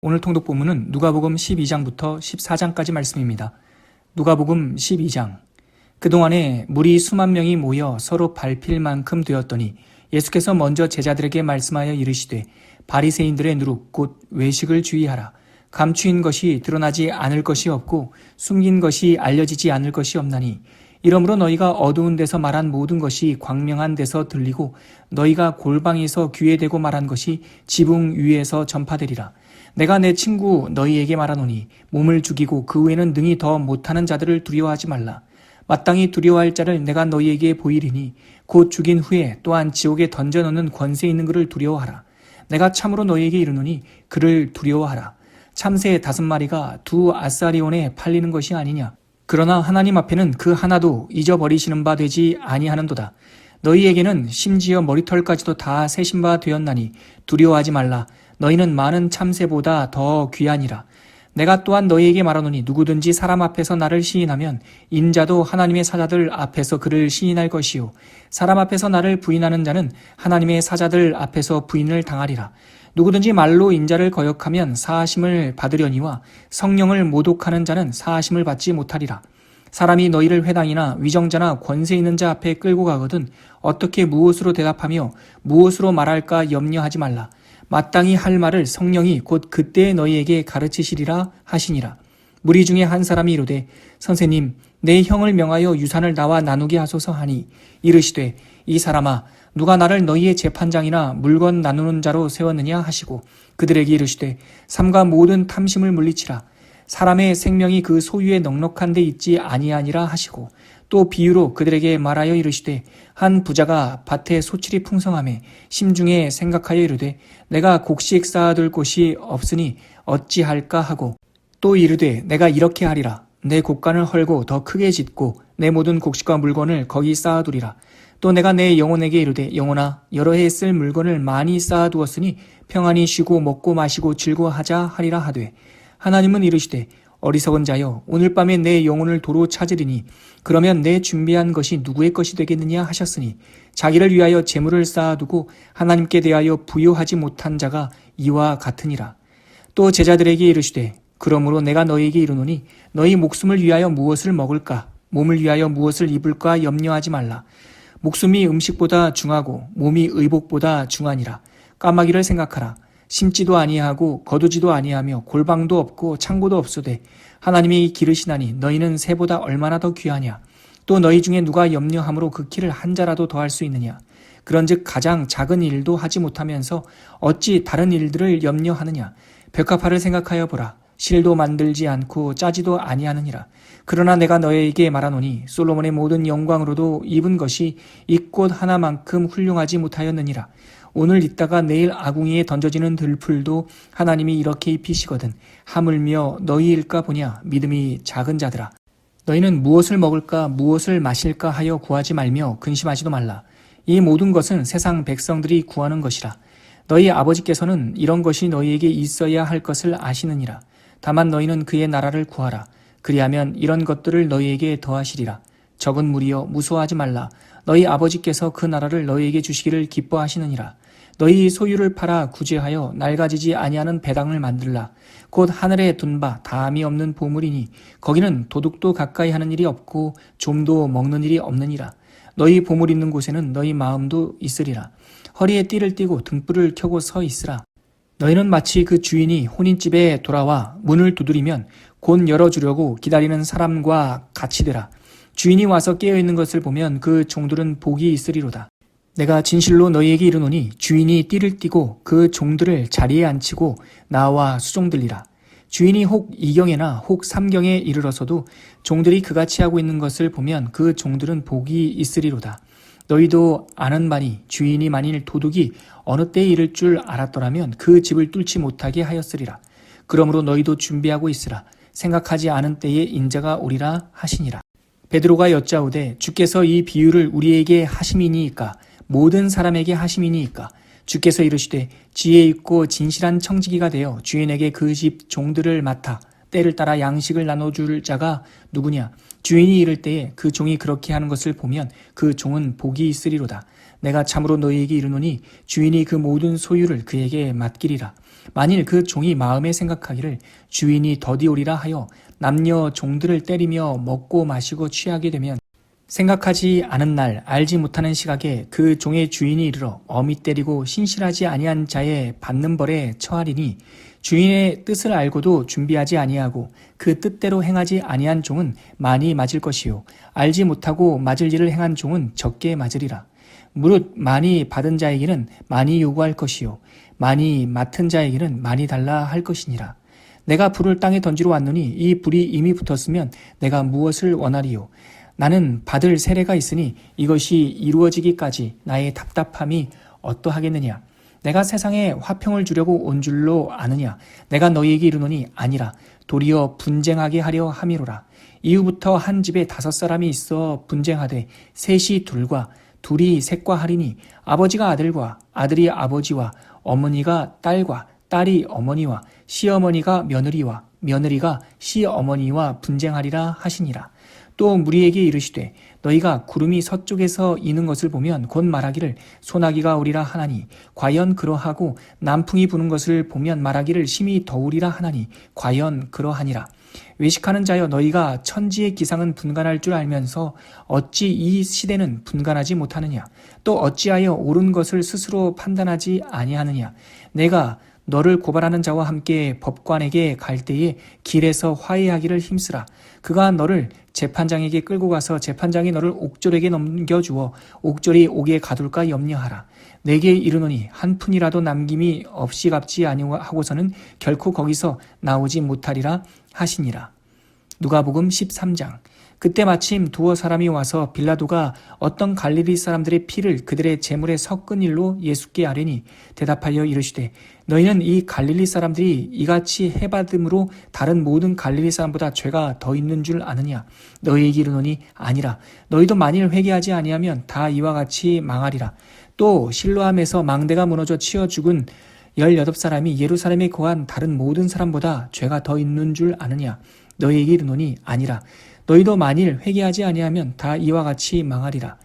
오늘 통독 본문은 누가복음 12장부터 14장까지 말씀입니다. 누가복음 12장. 그동안에 무리 수만 명이 모여 서로 밟힐 만큼 되었더니 예수께서 먼저 제자들에게 말씀하여 이르시되 바리새인들의 누룩 곧 외식을 주의하라. 감추인 것이 드러나지 않을 것이 없고 숨긴 것이 알려지지 않을 것이 없나니 이러므로 너희가 어두운 데서 말한 모든 것이 광명한 데서 들리고 너희가 골방에서 귀에 대고 말한 것이 지붕 위에서 전파되리라. 내가 내 친구 너희에게 말하노니 몸을 죽이고 그 후에는 능히 더 못하는 자들을 두려워하지 말라. 마땅히 두려워할 자를 내가 너희에게 보이리니 곧 죽인 후에 또한 지옥에 던져넣는 권세 있는 그를 두려워하라. 내가 참으로 너희에게 이르노니 그를 두려워하라. 참새 5마리가 2아사리온에 팔리는 것이 아니냐. 그러나 하나님 앞에는 그 하나도 잊어버리시는 바 되지 아니하는도다. 너희에게는 심지어 머리털까지도 다 세신 바 되었나니 두려워하지 말라. 너희는 많은 참새보다 더 귀하니라. 내가 또한 너희에게 말하노니 누구든지 사람 앞에서 나를 시인하면 인자도 하나님의 사자들 앞에서 그를 시인할 것이요 사람 앞에서 나를 부인하는 자는 하나님의 사자들 앞에서 부인을 당하리라. 누구든지 말로 인자를 거역하면 사하심을 받으려니와 성령을 모독하는 자는 사하심을 받지 못하리라. 사람이 너희를 회당이나 위정자나 권세 있는 자 앞에 끌고 가거든 어떻게 무엇으로 대답하며 무엇으로 말할까 염려하지 말라. 마땅히 할 말을 성령이 곧 그때 너희에게 가르치시리라 하시니라. 무리 중에 한 사람이 이르되 선생님 내 형을 명하여 유산을 나와 나누게 하소서 하니 이르시되 이 사람아 누가 나를 너희의 재판장이나 물건 나누는 자로 세웠느냐 하시고 그들에게 이르시되 삼가 모든 탐심을 물리치라. 사람의 생명이 그 소유에 넉넉한 데 있지 아니하니라 하시고 또 비유로 그들에게 말하여 이르시되 한 부자가 밭에 소출이 풍성하매 심중에 생각하여 이르되 내가 곡식 쌓아둘 곳이 없으니 어찌할까 하고 또 이르되 내가 이렇게 하리라. 내 곡간을 헐고 더 크게 짓고 내 모든 곡식과 물건을 거기 쌓아두리라. 또 내가 내 영혼에게 이르되 영혼아 여러 해 쓸 물건을 많이 쌓아두었으니 평안히 쉬고 먹고 마시고 즐거워하자 하리라 하되 하나님은 이르시되 어리석은 자여 오늘 밤에 내 영혼을 도로 찾으리니 그러면 내 준비한 것이 누구의 것이 되겠느냐 하셨으니 자기를 위하여 재물을 쌓아두고 하나님께 대하여 부요하지 못한 자가 이와 같으니라. 또 제자들에게 이르시되 그러므로 내가 너희에게 이르노니 너희 목숨을 위하여 무엇을 먹을까 몸을 위하여 무엇을 입을까 염려하지 말라. 목숨이 음식보다 중하고 몸이 의복보다 중하니라. 까마귀를 생각하라. 심지도 아니하고 거두지도 아니하며 골방도 없고 창고도 없으되 하나님이 기르시나니 너희는 새보다 얼마나 더 귀하냐. 또 너희 중에 누가 염려함으로 그 키를 한 자라도 더할 수 있느냐. 그런즉 가장 작은 일도 하지 못하면서 어찌 다른 일들을 염려하느냐. 벽화파를 생각하여 보라. 실도 만들지 않고 짜지도 아니하느니라. 그러나 내가 너희에게 말하노니 솔로몬의 모든 영광으로도 입은 것이 이 꽃 하나만큼 훌륭하지 못하였느니라. 오늘 있다가 내일 아궁이에 던져지는 들풀도 하나님이 이렇게 입히시거든 하물며 너희일까 보냐. 믿음이 작은 자들아. 너희는 무엇을 먹을까 무엇을 마실까 하여 구하지 말며 근심하지도 말라. 이 모든 것은 세상 백성들이 구하는 것이라. 너희 아버지께서는 이런 것이 너희에게 있어야 할 것을 아시느니라. 다만 너희는 그의 나라를 구하라. 그리하면 이런 것들을 너희에게 더하시리라. 적은 무리여 무서워하지 말라. 너희 아버지께서 그 나라를 너희에게 주시기를 기뻐하시느니라. 너희 소유를 팔아 구제하여 낡아지지 아니하는 배당을 만들라. 곧 하늘에 둔 바 다함이 없는 보물이니 거기는 도둑도 가까이 하는 일이 없고 좀도 먹는 일이 없느니라. 너희 보물 있는 곳에는 너희 마음도 있으리라. 허리에 띠를 띠고 등불을 켜고 서 있으라. 너희는 마치 그 주인이 혼인집에 돌아와 문을 두드리면 곧 열어주려고 기다리는 사람과 같이 되라. 주인이 와서 깨어있는 것을 보면 그 종들은 복이 있으리로다. 내가 진실로 너희에게 이르노니 주인이 띠를 띠고 그 종들을 자리에 앉히고 나와 수종들리라. 주인이 혹 2경에나 혹 3경에 이르러서도 종들이 그같이 하고 있는 것을 보면 그 종들은 복이 있으리로다. 너희도 아는 바니 주인이 만일 도둑이 어느 때에 이를 줄 알았더라면 그 집을 뚫지 못하게 하였으리라. 그러므로 너희도 준비하고 있으라. 생각하지 않은 때에 인자가 오리라 하시니라. 베드로가 여짜오되 주께서 이 비유를 우리에게 하심이니이까 모든 사람에게 하심이니이까. 주께서 이르시되 지혜 있고 진실한 청지기가 되어 주인에게 그 집 종들을 맡아 때를 따라 양식을 나눠줄 자가 누구냐. 주인이 이를 때에 그 종이 그렇게 하는 것을 보면 그 종은 복이 있으리로다. 내가 참으로 너희에게 이르노니 주인이 그 모든 소유를 그에게 맡기리라. 만일 그 종이 마음에 생각하기를 주인이 더디오리라 하여 남녀 종들을 때리며 먹고 마시고 취하게 되면 생각하지 않은 날 알지 못하는 시각에 그 종의 주인이 이르러 엄히 때리고 신실하지 아니한 자의 받는 벌에 처하리니 주인의 뜻을 알고도 준비하지 아니하고 그 뜻대로 행하지 아니한 종은 많이 맞을 것이요 알지 못하고 맞을 일을 행한 종은 적게 맞으리라. 무릇 많이 받은 자에게는 많이 요구할 것이요 많이 맡은 자에게는 많이 달라 할 것이니라. 내가 불을 땅에 던지러 왔노니 이 불이 이미 붙었으면 내가 무엇을 원하리요. 나는 받을 세례가 있으니 이것이 이루어지기까지 나의 답답함이 어떠하겠느냐. 내가 세상에 화평을 주려고 온 줄로 아느냐. 내가 너희에게 이르노니 아니라 도리어 분쟁하게 하려 함이로라. 이후부터 한 집에 5사람이 있어 분쟁하되 셋이 둘과 둘이 셋과 하리니 아버지가 아들과 아들이 아버지와 어머니가 딸과 딸이 어머니와 시어머니가 며느리와 며느리가 시어머니와 분쟁하리라 하시니라. 또 무리에게 이르시되 너희가 구름이 서쪽에서 이는 것을 보면 곧 말하기를 소나기가 오리라 하나니 과연 그러하고 남풍이 부는 것을 보면 말하기를 심히 더우리라 하나니 과연 그러하니라. 외식하는 자여 너희가 천지의 기상은 분간할 줄 알면서 어찌 이 시대는 분간하지 못하느냐. 또 어찌하여 옳은 것을 스스로 판단하지 아니하느냐. 내가 너를 고발하는 자와 함께 법관에게 갈 때에 길에서 화해하기를 힘쓰라. 그가 너를 재판장에게 끌고 가서 재판장이 너를 옥졸에게 넘겨주어 옥졸이 옥에 가둘까 염려하라. 내게 이르노니 한 푼이라도 남김이 없이 갚지 아니하고서는 결코 거기서 나오지 못하리라 하시니라. 누가복음 13장. 그때 마침 두어 사람이 와서 빌라도가 어떤 갈릴리 사람들의 피를 그들의 제물에 섞은 일로 예수께 아뢰니 대답하여 이르시되 너희는 이 갈릴리 사람들이 이같이 해받음으로 다른 모든 갈릴리 사람보다 죄가 더 있는 줄 아느냐. 너희에게 이르노니 아니라. 너희도 만일 회개하지 아니하면 다 이와 같이 망하리라. 또 실로암에서 망대가 무너져 치어 죽은 18사람이 예루살렘에 거한 다른 모든 사람보다 죄가 더 있는 줄 아느냐. 너희에게 이르노니 아니라. 너희도 만일 회개하지 아니하면 다 이와 같이 망하리라.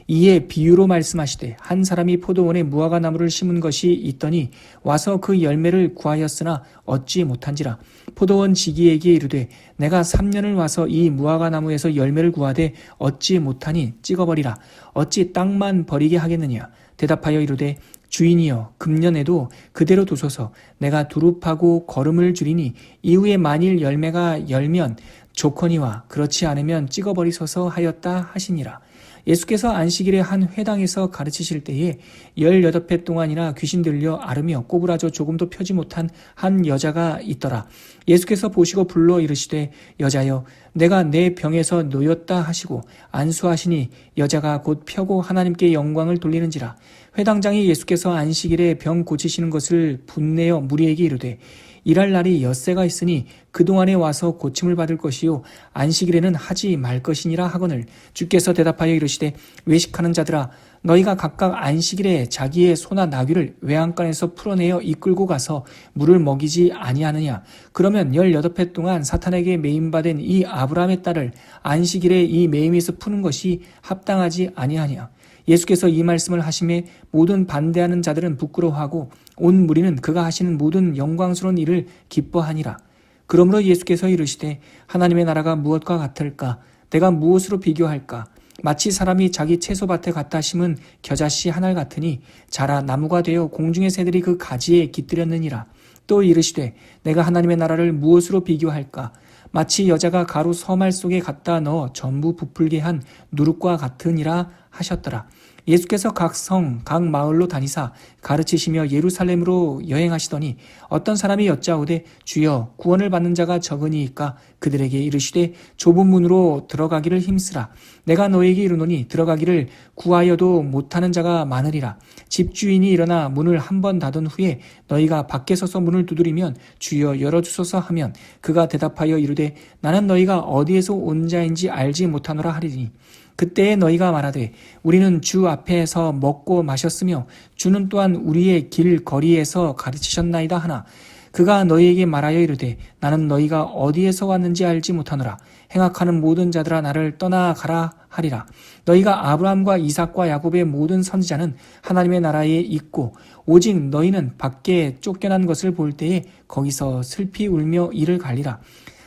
이에 비유로 말씀하시되 한 사람이 포도원에 무화과 나무를 심은 것이 있더니 와서 그 열매를 구하였으나 얻지 못한지라. 포도원 지기에게 이르되 내가 3년을 와서 이 무화과 나무에서 열매를 구하되 얻지 못하니 찍어버리라. 어찌 땅만 버리게 하겠느냐. 대답하여 이르되 주인이여 금년에도 그대로 두소서. 내가 두릅하고 거름을 줄이니 이후에 만일 열매가 열면 좋거니와 그렇지 않으면 찍어버리소서 하였다 하시니라. 예수께서 안식일에 한 회당에서 가르치실 때에 18회 동안이나 귀신 들려 앓으며 꼬부라져 조금도 펴지 못한 한 여자가 있더라. 예수께서 보시고 불러 이르시되 여자여 내가 내 병에서 놓였다 하시고 안수하시니 여자가 곧 펴고 하나님께 영광을 돌리는지라. 회당장이 예수께서 안식일에 병 고치시는 것을 분내어 무리에게 이르되 일할 날이 엿새가 있으니 그동안에 와서 고침을 받을 것이요 안식일에는 하지 말 것이니라 하거늘 주께서 대답하여 이르시되 외식하는 자들아 너희가 각각 안식일에 자기의 소나 나귀를 외양간에서 풀어내어 이끌고 가서 물을 먹이지 아니하느냐. 그러면 18해 동안 사탄에게 매임받은 이 아브라함의 딸을 안식일에 이 매임에서 푸는 것이 합당하지 아니하냐. 예수께서 이 말씀을 하심에 모든 반대하는 자들은 부끄러워하고 온 무리는 그가 하시는 모든 영광스러운 일을 기뻐하니라. 그러므로 예수께서 이르시되 하나님의 나라가 무엇과 같을까? 내가 무엇으로 비교할까? 마치 사람이 자기 채소밭에 갖다 심은 겨자씨 한 알 같으니 자라 나무가 되어 공중의 새들이 그 가지에 깃들였느니라. 또 이르시되 내가 하나님의 나라를 무엇으로 비교할까? 마치 여자가 가루 서말 속에 갖다 넣어 전부 부풀게 한 누룩과 같으니라 하셨더라. 예수께서 각 성, 각 마을로 다니사 가르치시며 예루살렘으로 여행하시더니 어떤 사람이 여짜오되 주여 구원을 받는 자가 적으니이까 그들에게 이르시되 좁은 문으로 들어가기를 힘쓰라. 내가 너에게 이르노니 들어가기를 구하여도 못하는 자가 많으리라. 집주인이 일어나 문을 한 번 닫은 후에 너희가 밖에 서서 문을 두드리면 주여 열어주소서 하면 그가 대답하여 이르되 나는 너희가 어디에서 온 자인지 알지 못하노라 하리니 그때에 너희가 말하되 우리는 주 앞에서 먹고 마셨으며 주는 또한 우리의 길 거리에서 가르치셨나이다 하나 그가 너희에게 말하여 이르되 나는 너희가 어디에서 왔는지 알지 못하노라. 행악하는 모든 자들아 나를 떠나가라 하리라. 너희가 아브라함과 이삭과 야곱의 모든 선지자는 하나님의 나라에 있고 오직 너희는 밖에 쫓겨난 것을 볼 때에 거기서 슬피 울며 이를 갈리라.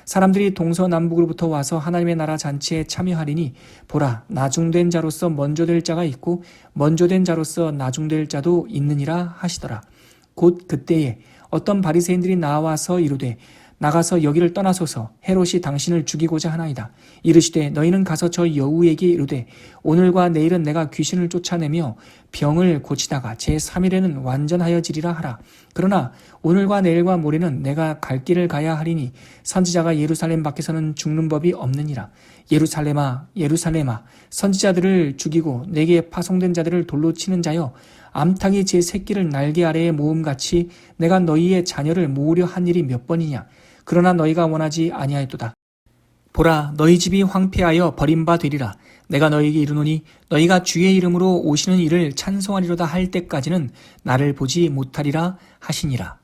사람들이 동서남북으로부터 와서 하나님의 나라 잔치에 참여하리니 보라, 나중된 자로서 먼저 될 자가 있고 먼저 된 자로서 나중될 자도 있느니라 하시더라. 곧 그때에 어떤 바리새인들이 나와서 이르되 나가서 여기를 떠나소서, 헤롯이 당신을 죽이고자 하나이다. 이르시되 너희는 가서 저 여우에게 이르되 오늘과 내일은 내가 귀신을 쫓아내며 병을 고치다가 제3일에는 완전하여지리라 하라. 그러나 오늘과 내일과 모레는 내가 갈 길을 가야 하리니 선지자가 예루살렘 밖에서는 죽는 법이 없느니라. 예루살렘아, 예루살렘아, 선지자들을 죽이고 내게 파송된 자들을 돌로 치는 자여, 암탉이 제 새끼를 날개 아래에 모음같이 내가 너희의 자녀를 모으려 한 일이 몇 번이냐. 그러나 너희가 원하지 아니하였도다. 보라, 너희 집이 황폐하여 버림바 되리라. 내가 너희에게 이르노니 너희가 주의 이름으로 오시는 이를 찬송하리로다 할 때까지는 나를 보지 못하리라 하시니라.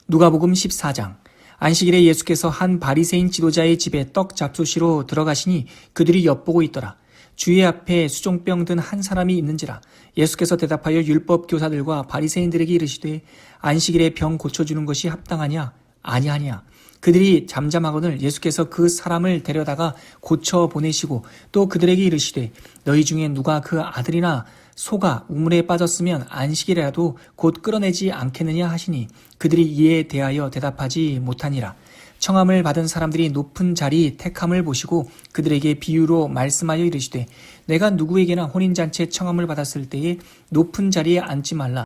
누가복음 14장. 안식일에 예수께서 한 바리새인 지도자의 집에 떡 잡수시러 들어가시니 그들이 엿보고 있더라. 주의 앞에 수종병 든 한 사람이 있는지라. 예수께서 대답하여 율법 교사들과 바리새인들에게 이르시되 안식일에 병 고쳐주는 것이 합당하냐? 아니하냐. 그들이 잠잠하거늘 예수께서 그 사람을 데려다가 고쳐 보내시고 또 그들에게 이르시되 너희 중에 누가 그 아들이나 소가 우물에 빠졌으면 안식일에라도 곧 끌어내지 않겠느냐 하시니 그들이 이에 대하여 대답하지 못하니라. 청함을 받은 사람들이 높은 자리 택함을 보시고 그들에게 비유로 말씀하여 이르시되 내가 누구에게나 혼인잔치에 청함을 받았을 때에 높은 자리에 앉지 말라.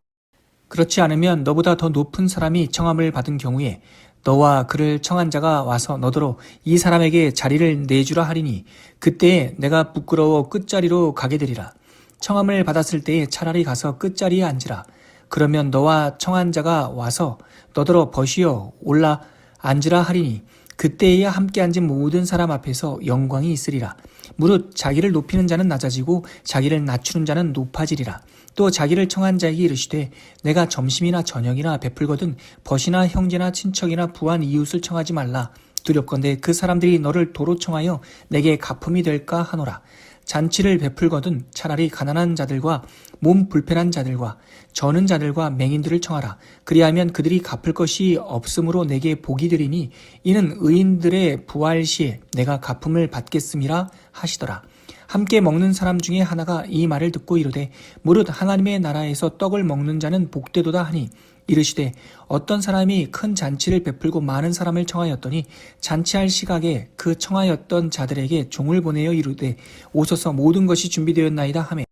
그렇지 않으면 너보다 더 높은 사람이 청함을 받은 경우에 너와 그를 청한 자가 와서 너더러 이 사람에게 자리를 내주라 하리니 그때에 내가 부끄러워 끝자리로 가게 되리라. 청함을 받았을 때에 차라리 가서 끝자리에 앉으라. 그러면 너와 청한 자가 와서 너더러 벗이어 올라 앉으라 하리니 그때에야 함께 앉은 모든 사람 앞에서 영광이 있으리라. 무릇 자기를 높이는 자는 낮아지고 자기를 낮추는 자는 높아지리라. 또 자기를 청한 자에게 이르시되 내가 점심이나 저녁이나 베풀거든 벗이나 형제나 친척이나 부한 이웃을 청하지 말라. 두렵건대 그 사람들이 너를 도로 청하여 내게 가품이 될까 하노라. 잔치를 베풀거든 차라리 가난한 자들과 몸 불편한 자들과 저는 자들과 맹인들을 청하라. 그리하면 그들이 갚을 것이 없으므로 내게 복이 되리니 이는 의인들의 부활 시에 내가 가품을 받겠음이라 하시더라. 함께 먹는 사람 중에 하나가 이 말을 듣고 이르되 무릇 하나님의 나라에서 떡을 먹는 자는 복되도다 하니 이르시되 어떤 사람이 큰 잔치를 베풀고 많은 사람을 청하였더니 잔치할 시각에 그 청하였던 자들에게 종을 보내어 이르되 오소서 모든 것이 준비되었나이다 하매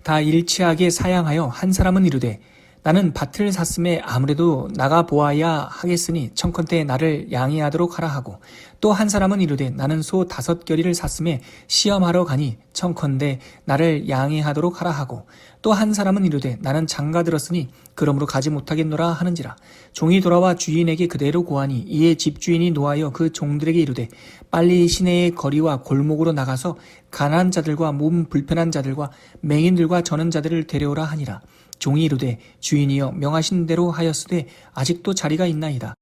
다 일치하게 사양하여 한 사람은 이르되 나는 밭을 샀음에 아무래도 나가 보아야 하겠으니 청컨대 나를 양해하도록 하라 하고 또 한 사람은 이르되 나는 소 5겨리를 샀음에 시험하러 가니 청컨대 나를 양해하도록 하라 하고 또 한 사람은 이르되 나는 장가 들었으니 그러므로 가지 못하겠노라 하는지라. 종이 돌아와 주인에게 그대로 고하니 이에 집주인이 노하여 그 종들에게 이르되 빨리 시내의 거리와 골목으로 나가서 가난한 자들과 몸 불편한 자들과 맹인들과 저는 자들을 데려오라 하니라. 종이 이르되 주인이여 명하신 대로 하였으되 아직도 자리가 있나이다.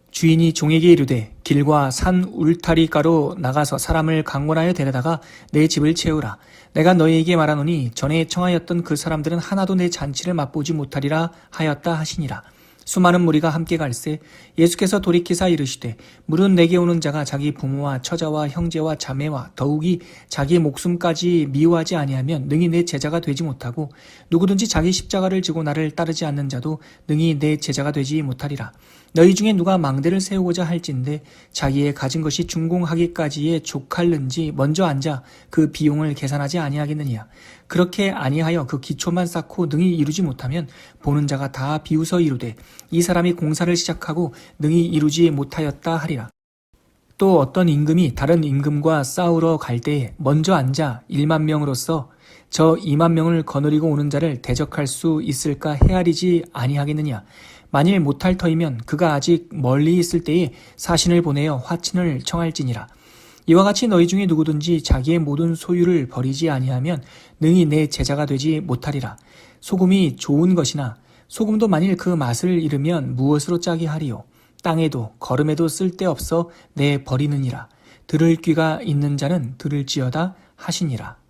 주인이 종에게 이르되 길과 산 울타리가로 나가서 사람을 강권하여 데려다가 내 집을 채우라. 내가 너희에게 말하노니 전에 청하였던 그 사람들은 하나도 내 잔치를 맛보지 못하리라 하였다 하시니라. 수많은 무리가 함께 갈새 예수께서 돌이키사 이르시되 무릇 내게 오는 자가 자기 부모와 처자와 형제와 자매와 더욱이 자기 목숨까지 미워하지 아니하면 능히 내 제자가 되지 못하고 누구든지 자기 십자가를 지고 나를 따르지 않는 자도 능히 내 제자가 되지 못하리라. 너희 중에 누가 망대를 세우고자 할진대 자기의 가진 것이 준공하기까지에 족할는지 먼저 앉아 그 비용을 계산하지 아니하겠느냐. 그렇게 아니하여 그 기초만 쌓고 능히 이루지 못하면 보는 자가 다 비웃어 이르되 이 사람이 공사를 시작하고 능히 이루지 못하였다 하리라. 또 어떤 임금이 다른 임금과 싸우러 갈 때에 먼저 앉아 1만 명으로서 저 2만 명을 거느리고 오는 자를 대적할 수 있을까 헤아리지 아니하겠느냐. 만일 못할 터이면 그가 아직 멀리 있을 때에 사신을 보내어 화친을 청할지니라. 이와 같이 너희 중에 누구든지 자기의 모든 소유를 버리지 아니하면 능히 내 제자가 되지 못하리라. 소금이 좋은 것이나 소금도 만일 그 맛을 잃으면 무엇으로 짜게 하리요. 땅에도 거름에도 쓸데없어 내 버리느니라. 들을 귀가 있는 자는 들을지어다 하시니라.